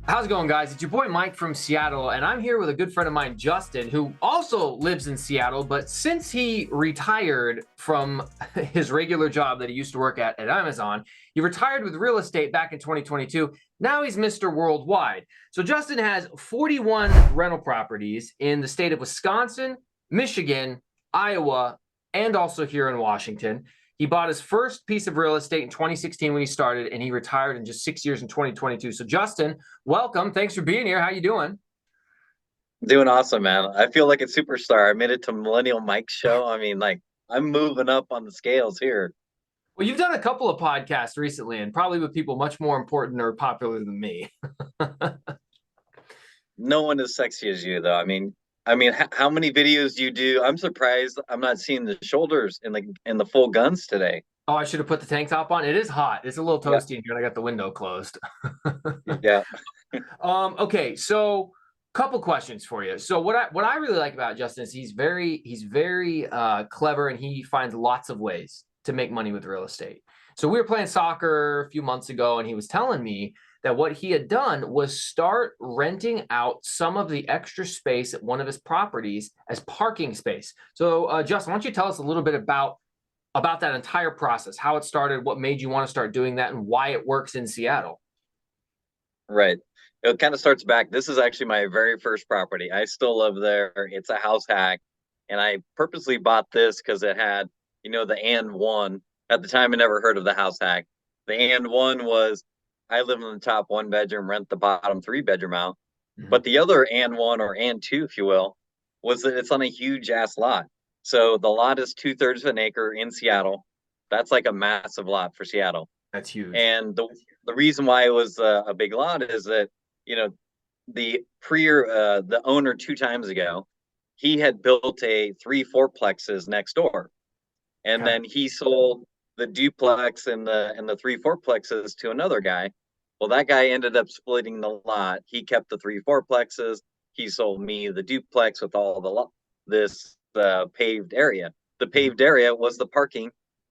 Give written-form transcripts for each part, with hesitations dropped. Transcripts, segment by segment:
How's it going, guys? It's your boy Mike from Seattle, and I'm here with a good friend of mine, Justin, who also lives in Seattle. But since he retired from his regular job that he used to work at Amazon, he retired with real estate back in 2022. Now he's Mr. Worldwide. So Justin has 41 rental properties in the state of Wisconsin, Michigan, Iowa, and also here in Washington. He bought his first piece of real estate in 2016 when he started, and he retired in just 6 years in 2022. So Justin, welcome. Thanks for being here. How you doing? Doing awesome, man. I feel like a superstar. I made it to Millennial Mike's show. I mean, like, I'm moving up on the scales here. Well, you've done a couple of podcasts recently, and probably with people much more important or popular than me. No one as sexy as you, though. I mean, how many videos do you do? I'm surprised I'm not seeing the shoulders in the full guns today. Oh, I should have put the tank top on. It is hot. It's a little Yeah, toasty in here, and I got the window closed. yeah. Okay, so couple questions for you. So what I really like about Justin is he's very clever, and he finds lots of ways to make money with real estate. So we were playing soccer a few months ago, and he was telling me that what he had done was start renting out some of the extra space at one of his properties as parking space. So Justin, why don't you tell us a little bit about that entire process, how it started, what made you want to start doing that, and why it works in Seattle? Right. It kind of starts back. This is actually my very first property. I still live there. It's a house hack. And I purposely bought this because it had, the and one. At the time, I never heard of the house hack. The and one was I live in the top one bedroom, rent the bottom three bedroom out. Mhm. But the other and one or and two, if you will, was that it's on a huge ass lot. So the lot is two-thirds of an acre in Seattle. That's like a massive lot for Seattle. That's huge. And the reason why it was a big lot is that you know the owner two times ago, he had built a three fourplexes next door, and Okay. then he sold the duplex and the three fourplexes to another guy. Well, that guy ended up splitting the lot. He kept the three fourplexes. He sold me the duplex with all this paved area. The Mhm. paved area was the parking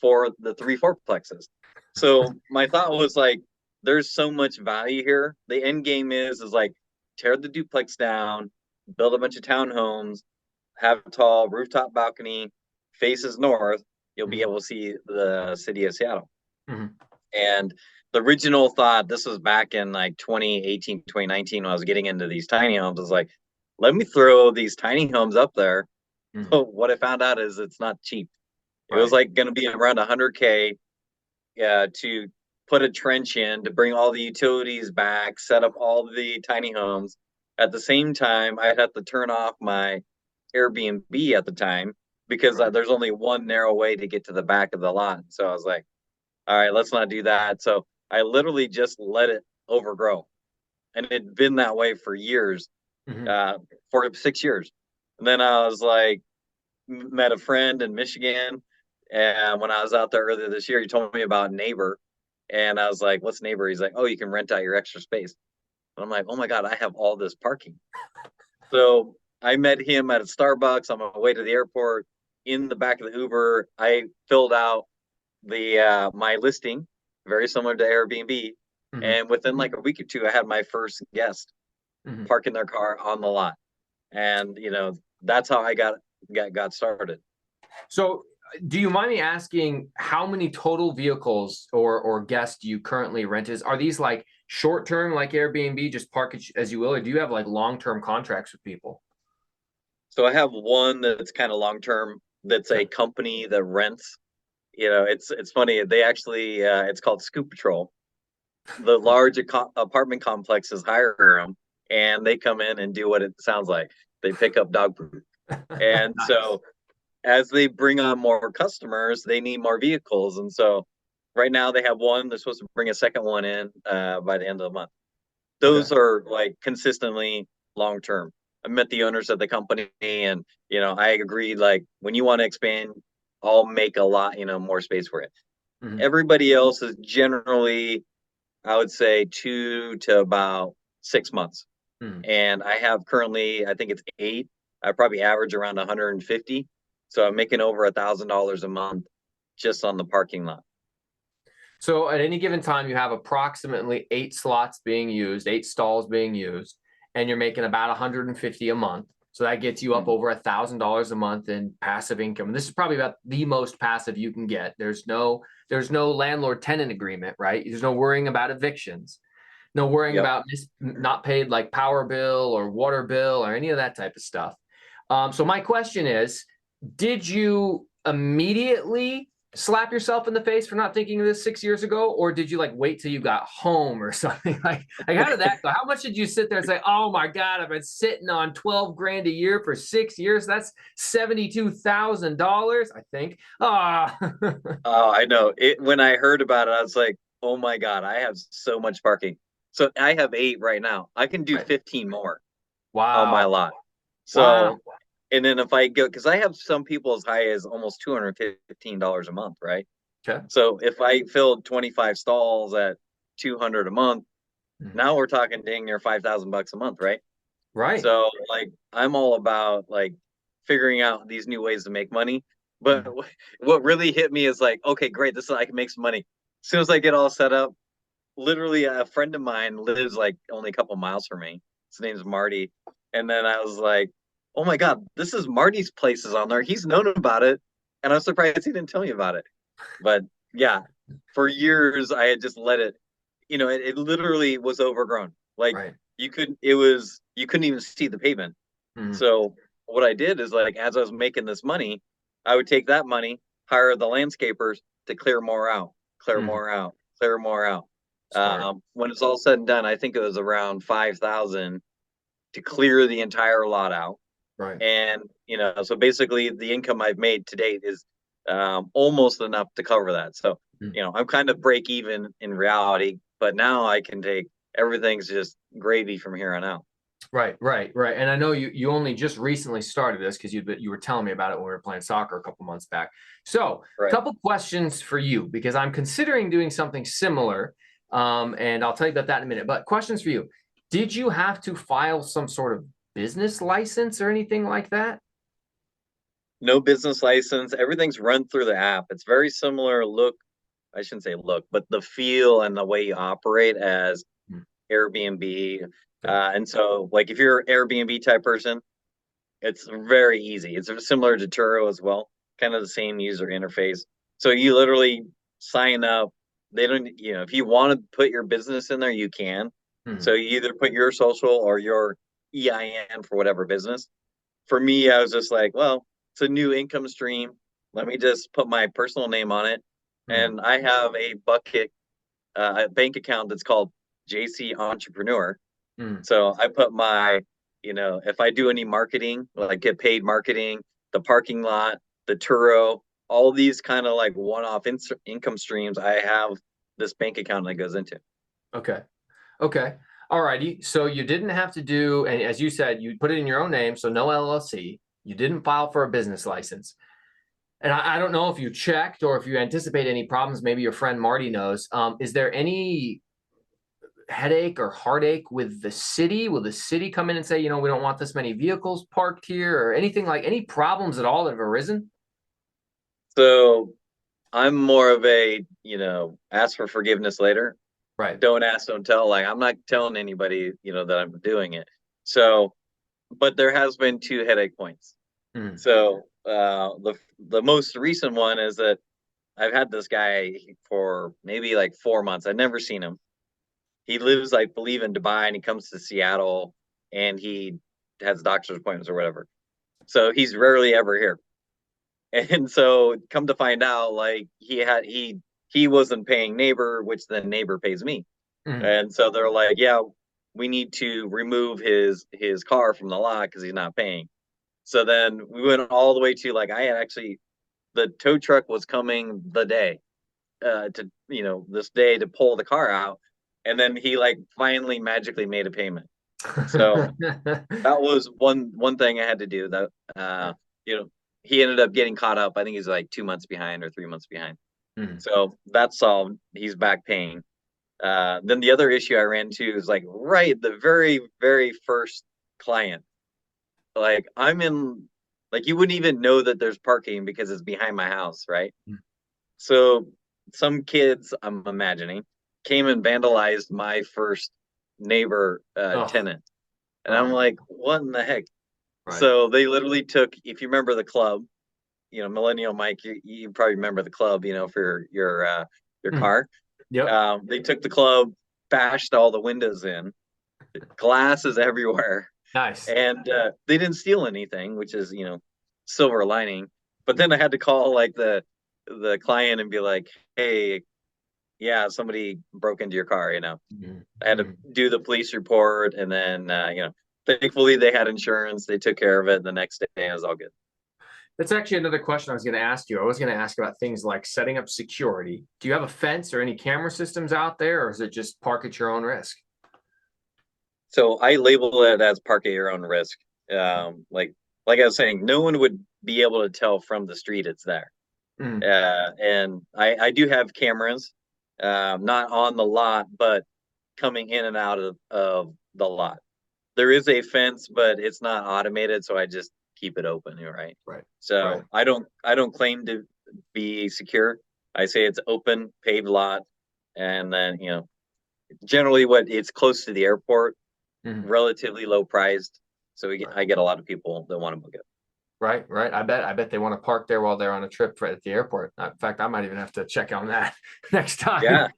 for the three fourplexes. So my thought was like, there's so much value here. The end game is like tear the duplex down, build a bunch of townhomes, have a tall rooftop balcony, faces north. You'll be Mhm. able to see the city of Seattle. Mhm. And the original thought, this was back in like 2018, 2019, when I was getting into these tiny homes, was like, let me throw these tiny homes up there. Mhm. But what I found out is it's not cheap. It was Right. like going to be around 100K to put a trench in, to bring all the utilities back, set up all the tiny homes. At the same time, I'd have to turn off my Airbnb at the time because Right. there's only one narrow way to get to the back of the lot. So I was like, all right, let's not do that. So I literally just let it overgrow. And it'd been that way for years, Mhm. uh, for 6 years. And then I was like, met a friend in Michigan. And when I was out there earlier this year, he told me about Neighbor. And I was like, what's Neighbor? He's like, oh, you can rent out your extra space. And I'm like, oh my God, I have all this parking. So I met him at a Starbucks on my way to the airport. In the back of the Uber, I filled out the my listing, very similar to Airbnb. Mhm. And within like a week or two, I had my first guest Mhm. parking their car on the lot. And that's how I got started. So, do you mind me asking how many total vehicles or guests do you currently rent? Are these like short term, like Airbnb, just park it as you will, or do you have like long term contracts with people? So I have one that's kind of long term. That's Okay. a company that rents. It's funny. They actually it's called Scoop Patrol. The large apartment complexes hire them, and they come in and do what it sounds like. They pick up dog poop. And Nice. so as they bring on more customers, they need more vehicles. And so right now they have one. They're supposed to bring a second one in by the end of the month. Okay. Those are like consistently long term. I met the owners of the company, and I agreed, like, when you want to expand, I'll make a lot, more space for it. Mhm. Everybody else is generally, I would say, 2 to about 6 months. Mhm. And I have currently, I think it's eight. I probably average around 150. So I'm making over $1,000 a month just on the parking lot. So at any given time, you have approximately 8 slots being used, 8 stalls being used, and you're making about 150 a month. So that gets you up Mhm. over $1,000 a month in passive income. And this is probably about the most passive you can get. There's no landlord tenant agreement, right? There's no worrying about evictions, no worrying Yep. about not paid like power bill or water bill or any of that type of stuff. So my question is, did you immediately slap yourself in the face for not thinking of this 6 years ago, or did you like wait till you got home or something? Like how did that go? How much did you sit there and say, "Oh my God, I've been sitting on 12 grand a year for 6 years. That's $72,000, I think." Ah, Oh, I know. It when I heard about it, I was like, "Oh my God, I have so much parking." So I have 8 right now. I can do right. 15 more on my Wow, lot. wow. So, and then if I go, because I have some people as high as almost $215 a month, right? Okay. So if I filled 25 stalls at 200 a month, Mhm. now we're talking dang near 5,000 bucks a month, right? Right. So like I'm all about like figuring out these new ways to make money. But Mhm. what really hit me is like, okay, great, this is I can make some money. As soon as I get all set up, literally a friend of mine lives like only a couple miles from me. His name's Marty. And then I was like, oh my God, this is Marty's places on there. He's known about it. And I'm surprised he didn't tell me about it. But yeah, for years I had just let it, it literally was overgrown. Like Right. you couldn't even see the pavement. Mhm. So what I did is like as I was making this money, I would take that money, hire the landscapers to clear more out, clear Mhm. more out, clear more out. Smart. When it's all said and done, I think it was around 5,000 to clear the entire lot out. Right. And so basically the income I've made to date is almost enough to cover that. So Mhm. I'm kind of break even in reality, but now I can take everything's just gravy from here on out. Right, right, right. And I know you only just recently started this because you were telling me about it when we were playing soccer a couple months back. So, Right. couple questions for you because I'm considering doing something similar, and I'll tell you about that in a minute. But questions for you: did you have to file some sort of business license or anything like that? No business license. Everything's run through the app. It's very similar look. I shouldn't say look, but the feel and the way you operate as Mm. Airbnb. Okay. And so, like, if you're an Airbnb type person, it's very easy. It's similar to Turo as well, kind of the same user interface. So you literally sign up. They don't, if you want to put your business in there, you can. So Mhm. you either put your social or your EIN for whatever business. For me, I was just like, well, it's a new income stream. Let me just put my personal name on it. Mhm. And I have a bucket, a bank account that's called JC Entrepreneur. Mhm. So I put if I do any marketing, like get paid marketing, the parking lot, the Turo, all these kind of like one-off income streams, I have this bank account that goes into. Okay. Okay. All righty. So you didn't have to do, and as you said, you put it in your own name, so no LLC. You didn't file for a business license. And I don't know if you checked or if you anticipate any problems. Maybe your friend Marty knows. Is there any headache or heartache with the city? Will the city come in and say, we don't want this many vehicles parked here or anything like any problems at all that have arisen? So I'm more of a, ask for forgiveness later. Right. Don't ask, don't tell. Like I'm not telling anybody, that I'm doing it. So, but there has been two headache points. Mm, So the most recent one is that I've had this guy for maybe like 4 months. I've never seen him. He lives, I believe, in Dubai, and he comes to Seattle, and he has doctor's appointments or whatever. So he's rarely ever here. And so, come to find out, like he wasn't paying neighbor, which then neighbor pays me. mm, And so they're like, yeah, we need to remove his car from the lot because he's not paying. So then we went all the way to like I had actually the tow truck was coming the day to this day to pull the car out, and then he like finally magically made a payment. So that was one thing I had to do. That you know he ended up getting caught up. I think he's like 2 months behind or 3 months behind. Mm, So that's solved. He's back paying. Then the other issue I ran into is like right the very very first client. Like I'm in like you wouldn't even know that there's parking because it's behind my house, right? mm, So some kids, I'm imagining, came and vandalized my first neighbor Oh, tenant. And I'm oh, like, what in the heck? right. So they literally took, if you remember the club, Millennial Mike, you probably remember the club, for your Mm, car. yep. They took the club, bashed all the windows in, glasses everywhere, Nice. and they didn't steal anything, which is silver lining. But then I had to call like the client and be like, hey, yeah, somebody broke into your car. Mhm, I had to mhm. do the police report, and then thankfully they had insurance. They took care of it. And the next day it was all good. That's actually another question I was going to ask you. I was going to ask about things like setting up security. Do you have a fence or any camera systems out there, or is it just park at your own risk? So I label it as park at your own risk. Like I was saying, no one would be able to tell from the street it's there. Mm, And I do have cameras, not on the lot, but coming in and out of the lot. There is a fence, but it's not automated, so I just keep it open, right? right, right, So I don't claim to be secure. I say it's open, paved lot, and then generally what it's close to the airport, mhm, relatively low priced. So right, I get a lot of people that want to book it. right, right. I bet they want to park there while they're on a trip at the airport. In fact, I might even have to check on that next time. Yeah,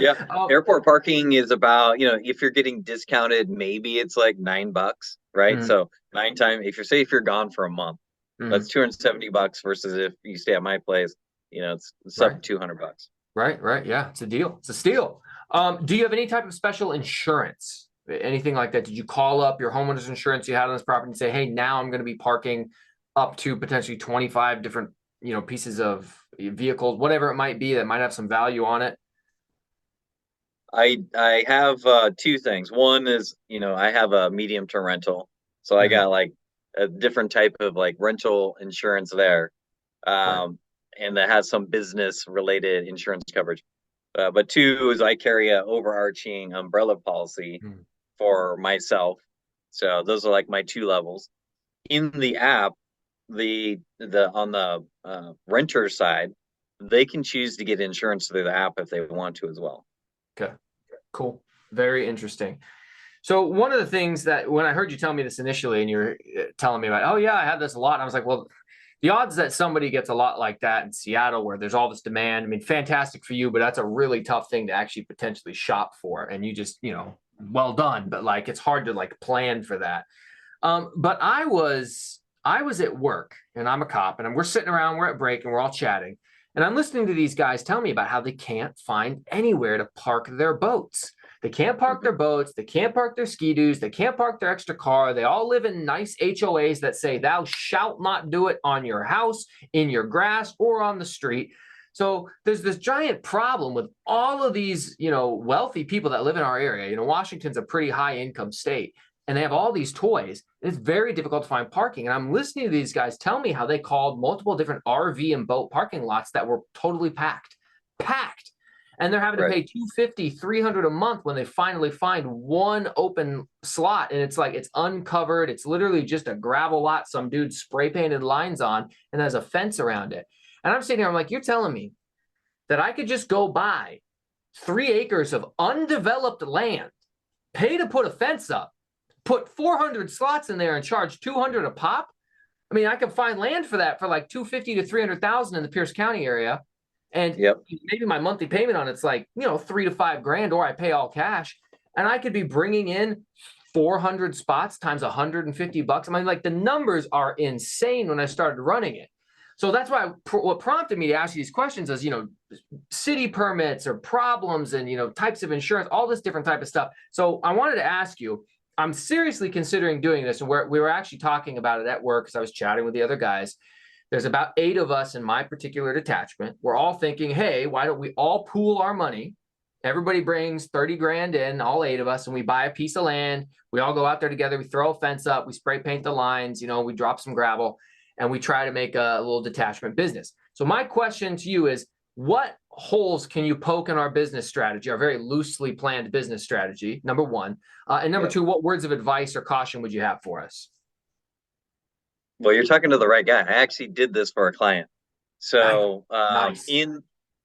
yeah. Oh, Airport parking is about, if you're getting discounted, maybe it's like $9, right? mhm, So if you're gone for a month, that's mhm, $270 versus if you stay at my place, it's right, sub $200. right, right. Yeah, it's a deal. It's a steal. Do you have any type of special insurance? Anything like that? Did you call up your homeowner's insurance you had on this property and say, "Hey, now I'm going to be parking up to potentially 25 different, pieces of vehicles, whatever it might be that might have some value on it." I have two things. One is, I have a medium term rental. So I Mhm, got like a different type of like rental insurance there. right. And that has some business related insurance coverage. But two is I carry a overarching umbrella policy Mhm, for myself. So those are like my two levels. In the app, the on the renter side, they can choose to get insurance through the app if they want to as well. okay. Cool. Very interesting. So one of the things that when I heard you tell me this initially, and you were telling me about, oh yeah, I had this a lot, and I was like, well, the odds that somebody gets a lot like that in Seattle, where there's all this demand, I mean, fantastic for you, but that's a really tough thing to actually potentially shop for, and you just, well done, but like it's hard to like plan for that. But I was at work, and I'm a cop, and we're sitting around, we're at break, and we're all chatting, and I'm listening to these guys tell me about how they can't find anywhere to park their boats. They can't park their Mhm. boats. They can't park their ski-doos. They can't park their extra car. They all live in nice HOAs that say, "Thou shalt not do it on your house, in your grass, or on the street." So there's this giant problem with all of these, wealthy people that live in our area. Washington's a pretty high income state, and they have all these toys. It's very difficult to find parking. And I'm listening to these guys tell me how they called multiple different RV and boat parking lots that were totally packed. And they're having to Right. pay 250, 300 a month when they finally find one open slot. And it's like it's uncovered. It's literally just a gravel lot, some dude spray painted lines on, and there's a fence around it. And I'm sitting here, I'm like, you're telling me that I could just go buy 3 acres of undeveloped land, pay to put a fence up, put 400 slots in there and charge 200 a pop. I mean, I could find land for that for like 250 to 300,000 in the Pierce County area. And Yep. maybe my monthly payment on it's like, 3 to 5 grand, or I pay all cash. And I could be bringing in 400 spots times $150. I mean, like the numbers are insane when I started running it. So that's why what prompted me to ask you these questions is, city permits or problems and, types of insurance, all this different type of stuff. So I wanted to ask you, I'm seriously considering doing this. And we were actually talking about it at work because I was chatting with the other guys. There's about 8 of us in my particular detachment. We're all thinking, hey, why don't we all pool our money? Everybody brings 30 grand in, all 8 of us, and we buy a piece of land. We all go out there together. We throw a fence up. We spray paint the lines. We drop some gravel, and we try to make a little detachment business. So my question to you is, what holes can you poke in our business strategy, our very loosely planned business strategy, number one? And number Yep. two, what words of advice or caution would you have for us? Well, you're talking to the right guy. I actually did this for a client. Nice. So Nice.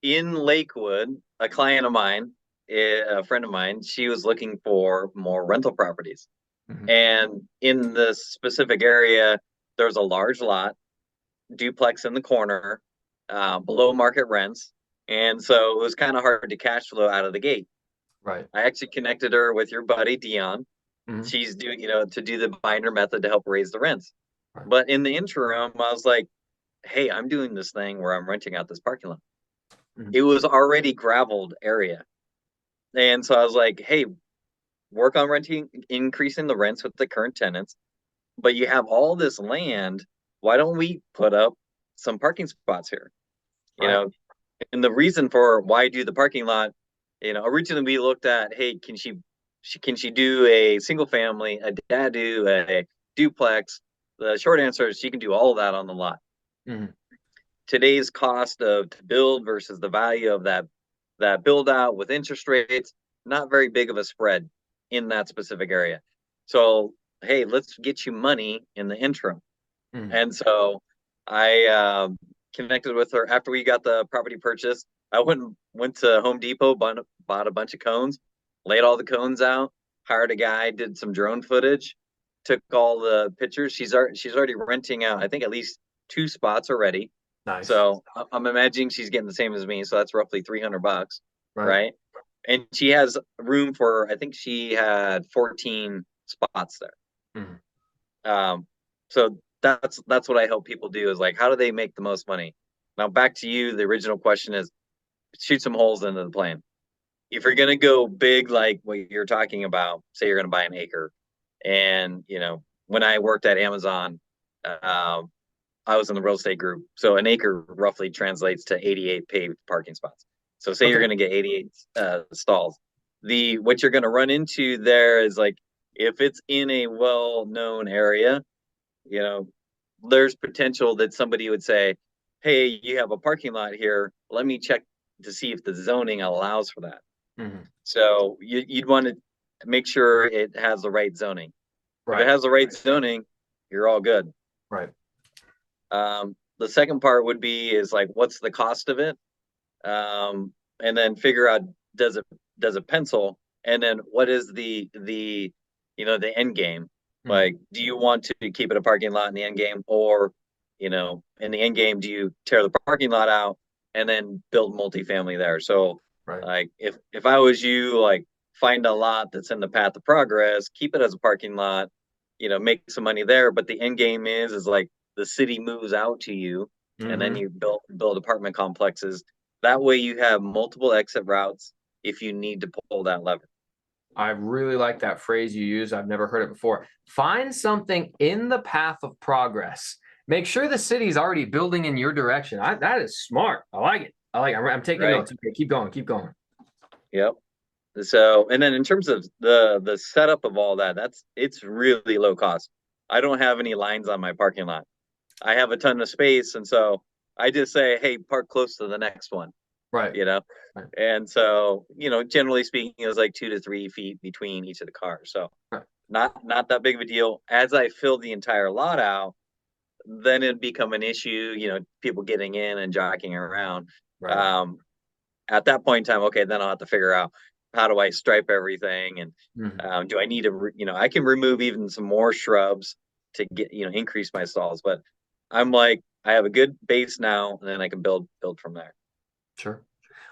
in Lakewood, a client of mine, a friend of mine, she was looking for more rental properties. Mhm. And in this specific area, there's a large lot, duplex in the corner, below market rents. And so it was kind of hard to cash flow out of the gate. Right. I actually connected her with your buddy, Dion. Mhm. She's doing, to do the binder method to help raise the rents. Right. But in the interim, I was like, hey, I'm doing this thing where I'm renting out this parking lot. Mhm. It was already graveled area. And so I was like, hey, work on renting, increasing the rents with the current tenants, but you have all this land. Why don't we put up some parking spots here? You Right. know, and the reason for why do the parking lot, originally we looked at, hey, can she do a single family, a dadu, a duplex? The short answer is she can do all of that on the lot. Mhm. Today's cost of to build versus the value of that build out with interest rates, not very big of a spread in that specific area. So, hey, let's get you money in the interim. Mhm. And so I connected with her after we got the property purchased. I went to Home Depot, bought a bunch of cones, laid all the cones out, hired a guy, did some drone footage, took all the pictures. She's already renting out, I think at least two spots already. Nice. So I'm imagining she's getting the same as me. So that's roughly $300, Right. right? And she has room for, I think she had 14 spots there. Mhm. Um, so that's what I help people do is like, how do they make the most money? Now back to you. The original question is shoot some holes into the plan. If you're gonna go big, like what you're talking about, say you're gonna buy an acre, and when I worked at Amazon, I was in the real estate group. So an acre roughly translates to 88 paved parking spots. So say you're Okay. going to get 88 stalls. What you're going to run into there is like if it's in a well-known area, you know, there's potential that somebody would say, "Hey, you have a parking lot here. Let me check to see if the zoning allows for that." Mhm. So you'd want to make sure it has the right zoning. If it Right. has the right zoning, you're all good. Right. The second part would be is like, what's the cost of it? And then figure out does it pencil? And then what is the end game? Mhm. Like, do you want to keep it a parking lot in the end game, or in the end game, do you tear the parking lot out and then build multifamily there? So, Right. like, if I was you, like, find a lot that's in the path of progress, keep it as a parking lot, make some money there. But the end game is like the city moves out to you, and then Mhm. you build apartment complexes. That way you have multiple exit routes if you need to pull that lever. I really like that phrase you use. I've never heard it before. Find something in the path of progress. Make sure the city's already building in your direction. That is smart. I like it. I like it. I'm taking Right? notes. Okay, keep going. Keep going. Yep. So, and then in terms of the setup of all that, it's really low cost. I don't have any lines on my parking lot. I have a ton of space, and so I just say, "Hey, park close to the next one," Right. you know. Right. And so, generally speaking, it was like 2 to 3 feet between each of the cars. So Right. not that big of a deal. As I filled the entire lot out, then it'd become an issue, people getting in and jockeying around. Right. Um, at that point in time, okay, then I'll have to figure out how do I stripe everything, and Mhm. do I need to, I can remove even some more shrubs to get, increase my stalls. But I'm like, I have a good base now, and then I can build from there. Sure.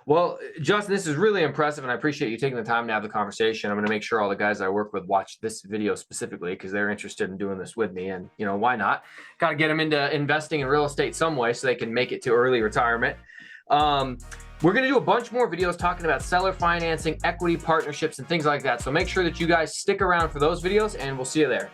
Well, Justin, this is really impressive, and I appreciate you taking the time to have the conversation. I'm going to make sure all the guys I work with watch this video specifically because they're interested in doing this with me. And, why not? Got to get them into investing in real estate some way so they can make it to early retirement. Um, we're going to do a bunch more videos talking about seller financing, equity partnerships, and things like that. So make sure that you guys stick around for those videos, and we'll see you there.